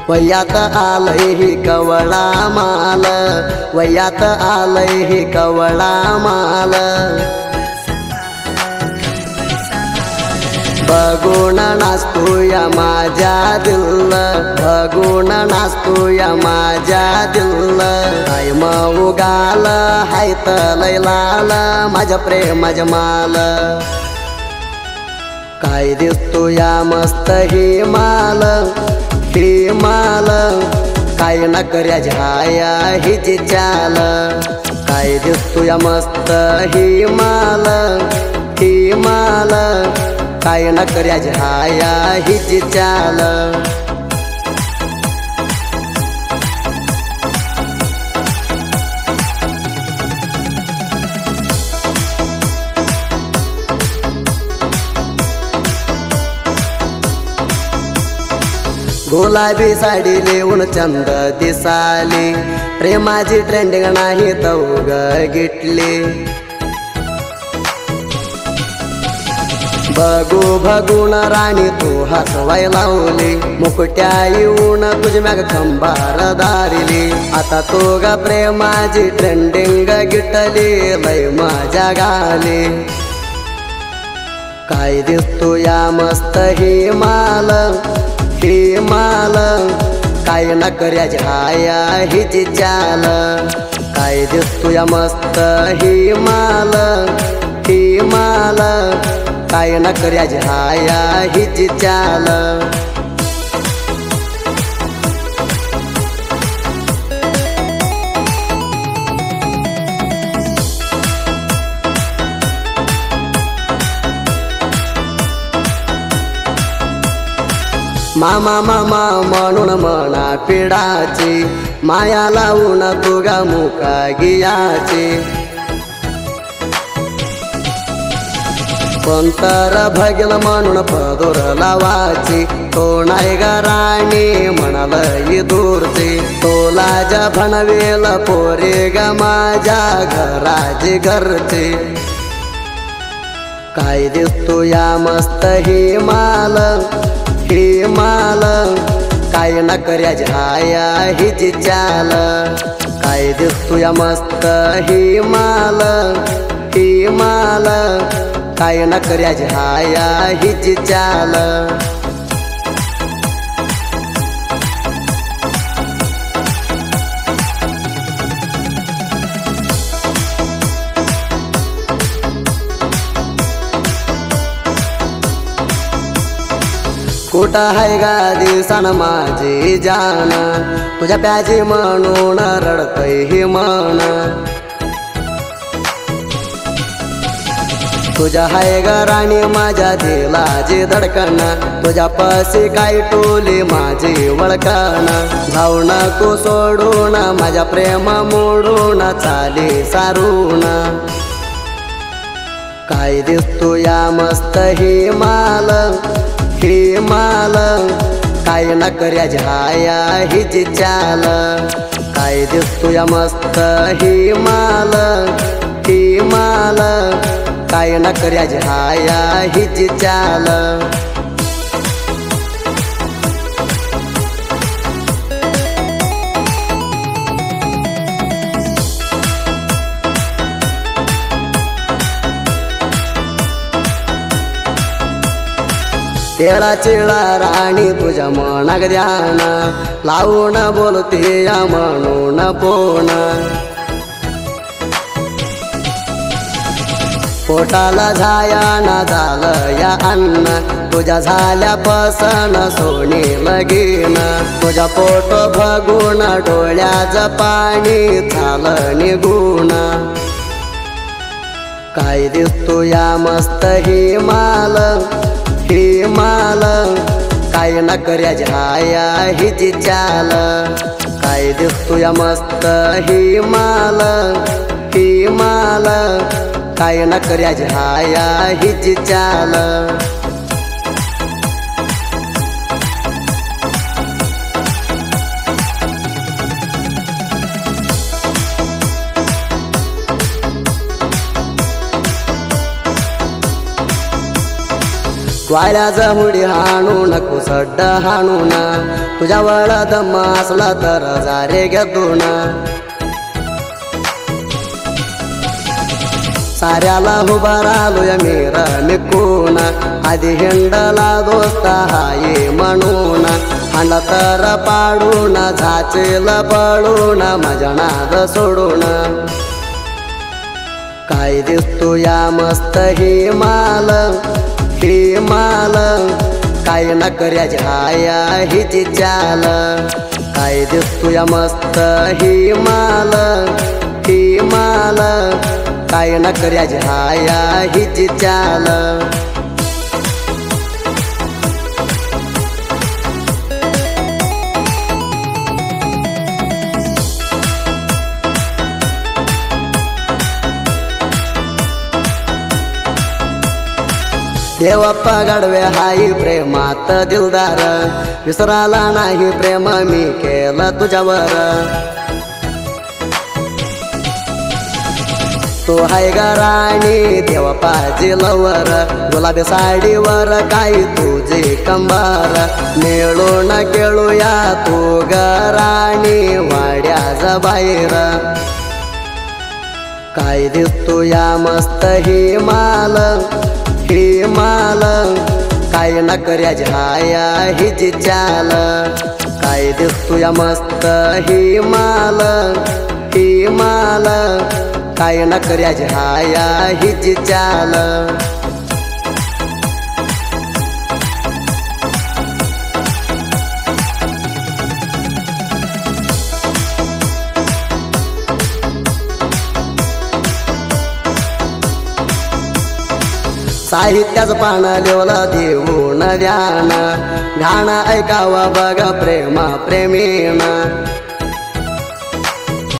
वयात आलय ही कवळा माल, वयात आलय ही कवळा माल. बघून नाचतो या माझ्या दिल, बघून नाचतो या माझ्या दिल. काय उगाल हायत लय लाल माझ्या प्रेमाच्या माल. काय दिसतो या मस्त ही माल, ही माल. काय न कर्या झाया हिची चाल. काय दिसतो या मस्त ही माल, ही माल. काय न कर्या झाया हिची चाल. गुलाबी साडी लिहून चंद दिसाली, प्रेमाची ट्रेंडिंग नाही तवग गिटली. बघू बघून राणी तू हसवाय लावली, मुकुट्या येऊन तुझी मॅग खंबार दारिली. आता तो ग प्रेमाची ट्रेंडिंग गिटली, लय मजा गाली. काय दिसतो या मस्त ही माल, ही माल. काय न कर्या झाया हिची चाल. काय दिसतो या मस्त ही माल, ही माल. काय न कर्या झाया हिची चाल. मामा मामा म्हणून म्हणा पिडाची, माया लावून तुगा मुका गियाची. कोणतर भगेल म्हणून पदोर लावाची, तो नाही ग राणी म्हणाल दूरची. तोला जा भणवेल पोरे ग माझ्या घराची घरची. काय दिसतो या मस्त ही माल, ही माल. काय न कर्या झाया हिची चाल. काय दिसतो या मस्त ही माल, ही माल. काय न कर्या झाया हिची चाल. कुठं आहे गादी सन माझी जान, तुझ्या प्याजी म्हणून रडतय ही मन. तुझ्या हाय ग राणी माझ्या दिलाची धडकन, तुझ्या पाशी काय टोली माझी वळकन. जाऊ नको सोडून माझ्या प्रेम मोडून चाली सारून. काय दिसतो या मस्त ही माल, ही माल. काय न कर्या झाया हिची चाल. काय दिसतो या मस्त ही माल, ही माल. काय न कर्या झाया हिची चाल. तेळा चिळा राणी तुझ्या मनाक ध्यान, लावून बोलते या म्हणून पोण. पोटाला झाया ना झालं या अन्न, तुझ्या झाल्या पसन सोनी लगीन. तुझ्या पोट बघून डोळ्याचं पाणी झालं निघून. काय दिसतो या मस्त ही माल, ही माल. काय न कर्या झाया हिची चाल. काय दिसतो या मस्त ही माल, ही माल. काय न कर्या झाया हिची चाल. वाऱ्या जमुडी हाणू नको सड्ड हाणून तुझ्या वळा दम असला तर जारे घेतून साऱ्याला उभा राहिलोय मी कोण आधी हिंडला दोस्त हाये म्हणून आणला तर पाडून झाचेल पळून माझ्या नाद सोडून काय दिसतो या मस्त हिमाल काय न कर्या छाया हिची चाल काय दिसतो या मस्त हिमाल काय न कर्या छाया हिची चाल देवप्पा गाडवे हाई प्रेमात दिलदार विसराला नाही प्रेम मी केलं तुझ्यावर तो हाय राणी देवप्पा जिलवर गुलाबी साडीवर काही तुझे कंबार मिळून खेळूया तू राणी वाड्याचा बाहेर काय दिसतो या मस्त हिमाल काय न कर्या छाया हिची चाल काय दिसतो या मस्त हिमाल काय न कर्या छाया हिची चाल साहित्याचं पानं लिवलं देऊन ध्यान गाणं ऐकावं बघ प्रेमीनं